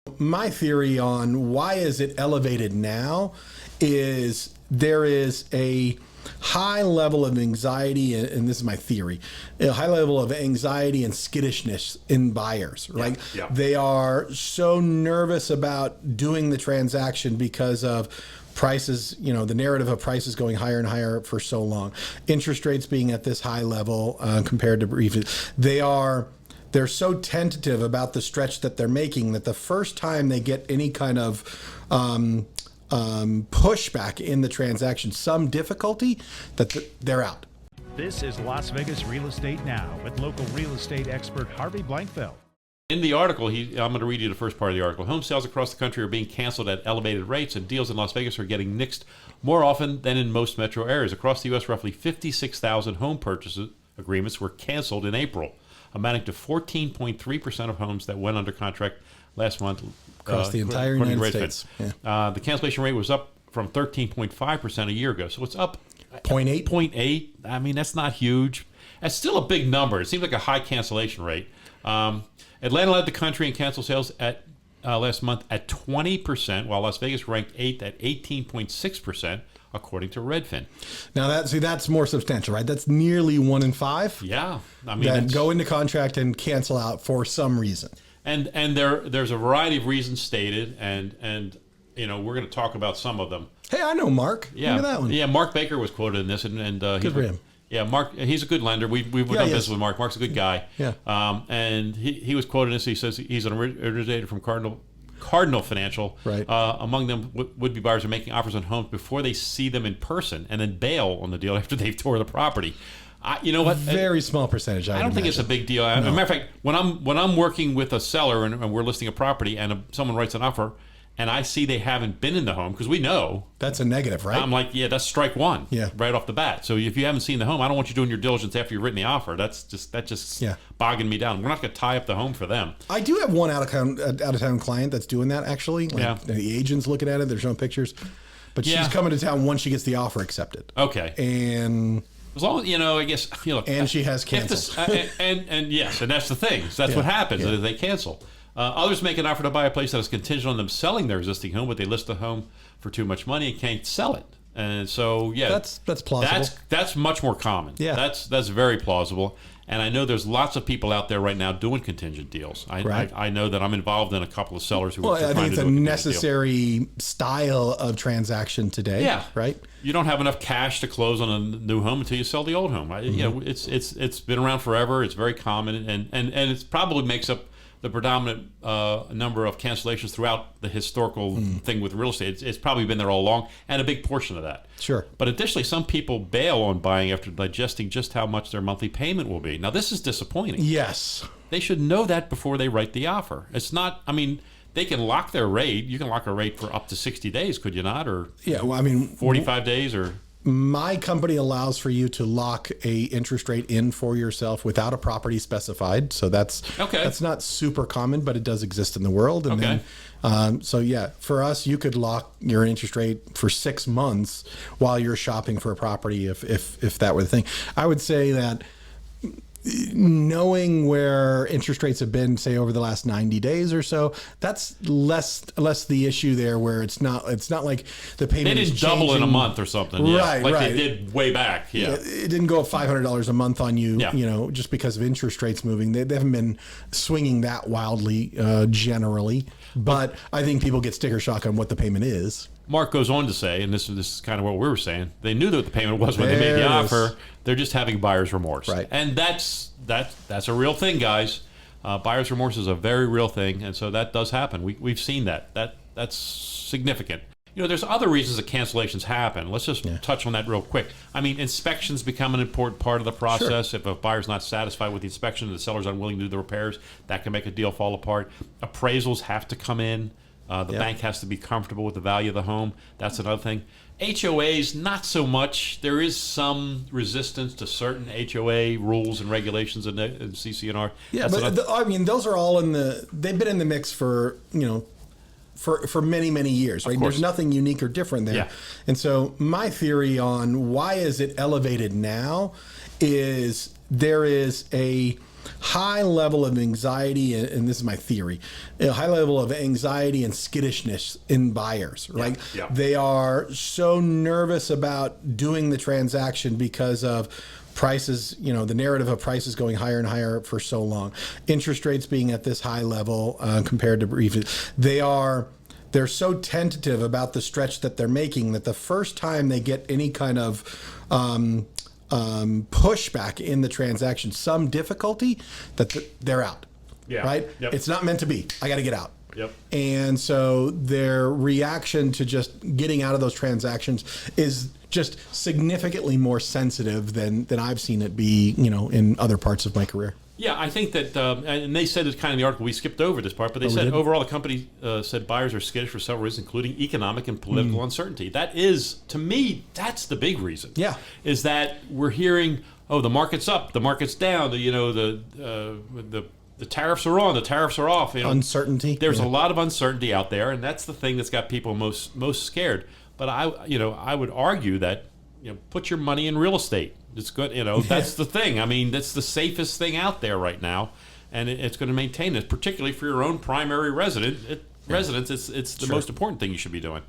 My theory on why is it elevated now is there is a high level of anxiety, and this is my theory, a high level of anxiety and skittishness in buyers, right? Yeah. They are so nervous about doing the transaction because of prices, the narrative of prices going higher and higher for so long. Interest rates being at this high level compared to previous. They're so tentative about the stretch that they're making that the first time they get any kind of pushback in the transaction, some difficulty, that they're out. This is Las Vegas Real Estate Now with local real estate expert Harvey Blankfeld. In the article, I'm going to read you the first part of the article. Home sales across the country are being canceled at elevated rates, and deals in Las Vegas are getting nixed more often than in most metro areas. Across the U.S., roughly 56,000 home purchase agreements were canceled in April, amounting to 14.3% of homes that went under contract last month. Across the entire United States. Yeah. The cancellation rate was up from 13.5% a year ago, so it's up 0.8. 0.8. I mean, that's not huge. That's still a big number. It seems like a high cancellation rate. Atlanta led the country in cancel sales at last month at 20%, while Las Vegas ranked 8th at 18.6%, according to Redfin. Now that's more substantial, right? That's nearly 1 in 5. Yeah, I mean, that go into contract and cancel out for some reason. And there's a variety of reasons stated, and we're going to talk about some of them. Hey, I know Mark. Yeah, look at that one. Yeah, Mark Baker was quoted in this, and good for him. Yeah, Mark, he's a good lender. We've done business with Mark. Mark's a good guy. Yeah. And he was quoted in this. He says he's an originator from Cardinal Financial. Right. Among them, would-be buyers are making offers on homes before they see them in person and then bail on the deal after they've tore the property. You know what? Very small percentage. I don't think it's a big deal. As a matter of fact, when I'm working with a seller and we're listing a property and someone writes an offer and I see they haven't been in the home, because we know that's a negative, right? I'm like, yeah, that's strike one. Yeah. Right off the bat. So if you haven't seen the home, I don't want you doing your diligence after you've written the offer. That's just bogging me down. We're not going to tie up the home for them. I do have one out of town client that's doing that actually. The agent's looking at it. They're showing pictures, but she's coming to town once she gets the offer accepted. Okay. And as long as, I guess, and she has canceled. And yes, and that's the thing. So that's what happens. They cancel. Others make an offer to buy a place that is contingent on them selling their existing home, but they list the home for too much money and can't sell it. And so, that's plausible. That's much more common. Yeah, that's very plausible. And I know there's lots of people out there right now doing contingent deals. I know that I'm involved in a couple of sellers who. I think it's a necessary style of transaction today. Yeah, right. You don't have enough cash to close on a new home until you sell the old home. It's been around forever. It's very common, and it probably makes up the predominant number of cancellations throughout the historical thing with real estate. It's probably been there all along, and a big portion of that. Sure. But additionally, some people bail on buying after digesting just how much their monthly payment will be. Now, this is disappointing. Yes. They should know that before they write the offer. It's not, they can lock their rate. You can lock a rate for up to 60 days, could you not? Or 45 days or... My company allows for you to lock a interest rate in for yourself without a property specified. So that's not super common, but it does exist in the world. And then, for us, you could lock your interest rate for 6 months while you're shopping for a property if that were the thing. I would say that knowing where interest rates have been, say over the last 90 days or so, that's less the issue there, where it's not like the payment they didn't is double in a month or something, right? They did way back. It didn't go up $500 a month on you, just because of interest rates moving. They haven't been swinging that wildly generally, but I think people get sticker shock on what the payment is. Mark goes on to say, and this is kind of what we were saying, they knew what the payment was when they made the offer. They're just having buyer's remorse. Right. And that's a real thing, guys. Buyer's remorse is a very real thing, and so that does happen. We've seen that. That's significant. There's other reasons that cancellations happen. Let's just touch on that real quick. Inspections become an important part of the process. Sure. If a buyer's not satisfied with the inspection and the seller's unwilling to do the repairs, that can make a deal fall apart. Appraisals have to come in. The bank has to be comfortable with the value of the home. That's another thing. HOAs, not so much. There is some resistance to certain HOA rules and regulations in CC&R. Yeah, those are all they've been in the mix for many, many years, right? There's nothing unique or different there. Yeah. And so my theory on why is it elevated now is there is a high level of anxiety, and this is my theory, a high level of anxiety and skittishness in buyers, right? Yeah. They are so nervous about doing the transaction because of prices, the narrative of prices going higher and higher for so long. Interest rates being at this high level compared to previous. They're so tentative about the stretch that they're making that the first time they get any kind of pushback in the transaction, some difficulty, that they're out. Yeah. Right? Yep. It's not meant to be. I got to get out. Yep. And so their reaction to just getting out of those transactions is just significantly more sensitive than I've seen it be, in other parts of my career. Yeah, I think that, and they said it's kind of in the article, we skipped over this part, but they said overall the company said buyers are skittish for several reasons, including economic and political uncertainty. That is, to me, that's the big reason. Yeah. Is that we're hearing, the market's up, the market's down, the tariffs are on, the tariffs are off. Uncertainty. There's a lot of uncertainty out there, and that's the thing that's got people most scared. But I would argue that put your money in real estate. It's good. That's the thing. I mean, that's the safest thing out there right now, and it's going to maintain it, particularly for your own primary residence. It's the most important thing you should be doing.